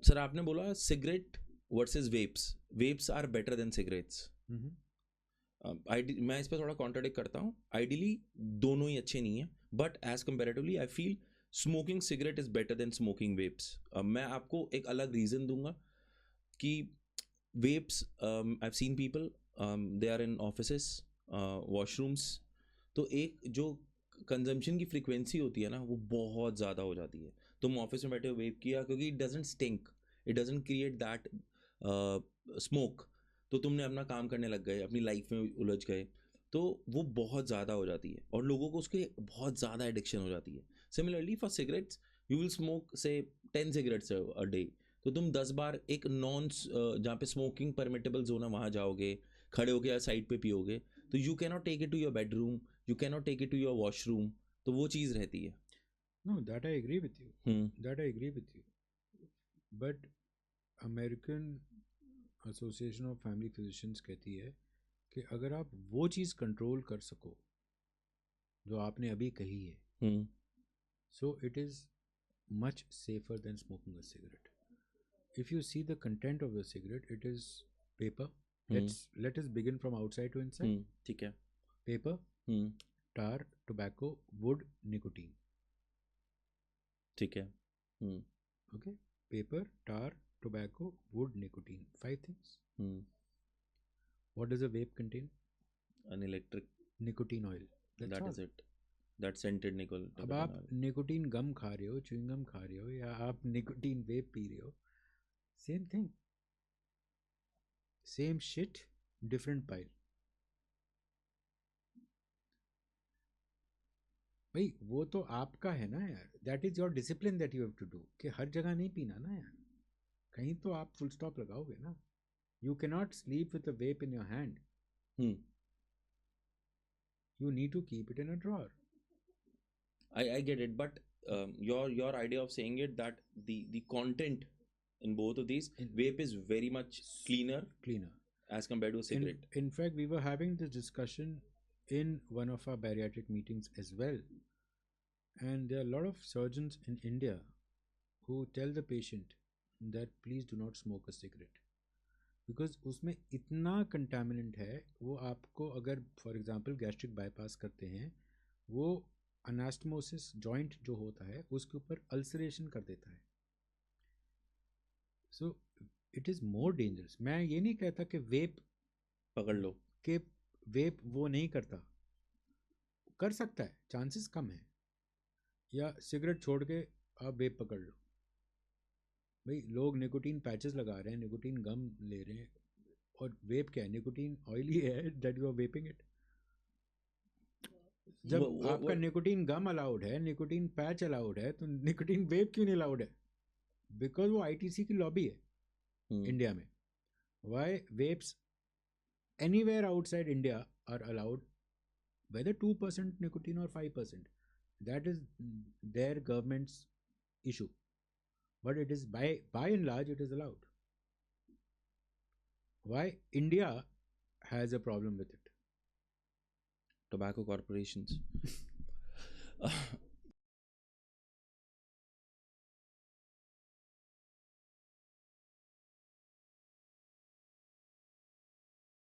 Sir आपने बोला cigarette versus vapes are better than cigarettes. मैं इस पर थोड़ा कॉन्ट्राडिक्ट करता हूँ. आइडियली दोनों ही अच्छे नहीं हैं, but as comparatively I feel smoking cigarette is better than smoking vapes. मैं आपको एक अलग रीज़न दूंगा कि vapes, I have seen people, they are in offices, washrooms, तो एक जो कंजम्पशन की फ्रीक्वेंसी होती है ना वो बहुत ज़्यादा हो जाती है. तुम ऑफिस में बैठे हो, वेप किया, क्योंकि it doesn't stink, it doesn't create that smoke, तो तुमने अपना काम करने लग गए, अपनी लाइफ में उलझ गए, तो वो बहुत ज़्यादा हो जाती है और लोगों को उसके बहुत ज़्यादा एडिक्शन हो जाती है. Similarly for cigarettes, you will smoke से 10 सिगरेट्स अ डे, तो तुम 10 बार एक नॉन जहाँ पे स्मोकिंग परमिटेबल जोन है वहाँ जाओगे, खड़े होके या साइड पे पियोगे, तो you cannot take it to your bedroom, you cannot take it to your washroom, तो वो चीज़ रहती है. No, that I agree with you. That I agree with you. But American Association of Family Physicians कहती है कि अगर आप वो चीज़ कंट्रोल कर सको जो आपने अभी कही है, so it is much safer than smoking a cigarette. If you see the content of the cigarette, it is paper. Let us begin from outside to inside. ठीक है. Paper, tar, tobacco, wood, nicotine. ठीक है. Okay, paper, tar, tobacco, wood, nicotine. 5 things. What does a vape contain? An electric Nicotine oil. That's that all. is it. That scented nickel. अब आप nicotine gum खा रहे हो, chewing gum खा रहे हो, या आप निकोटीन वेप पी रहे हो, same thing, same shit, different pile. भाई वो तो आपका है ना यार, that is your discipline that you have to do, कि हर जगह नहीं पीना ना यार, कहीं तो आप फुल स्टॉप लगाओगे ना. You can not sleep with a vape in your hand, you need to keep it in a drawer. I get it, but your idea of saying it that the content in both of these, vape is very much cleaner as compared to a cigarette. In fact, we were having this discussion in one of our bariatric meetings as well, and there are a lot of surgeons in India who tell the patient that please do not smoke a cigarette, because उसमें इतना contaminant है, वो आपको अगर for example gastric bypass करते हैं, वो अनास्टमोसिस joint जो होता है उसके ऊपर अल्सरेशन कर देता है. So it is more dangerous. मैं ये नहीं कहता कि वेप पकड़ लो, कि वेप वो नहीं करता, कर सकता है, चांसेस कम है, या सिगरेट छोड़ के आप वेप पकड़ लो. भाई लोग निकोटीन पैचेस लगा रहे हैं, निकोटीन गम ले रहे हैं, और वेप क्या है, निकोटीन ऑयल ही है that you are vaping it. जब आपका निकोटीन गम अलाउड है, निकोटीन पैच अलाउड है, तो निकोटीन वेप क्यों नहीं अलाउड है? बिकॉज वो आईटीसी की लॉबी है इंडिया में. Why vapes anywhere outside India are allowed, whether 2% nicotine or 5%, that is their government's issue, but it is by and large it is allowed. Why India has a problem with it? tobacco corporations.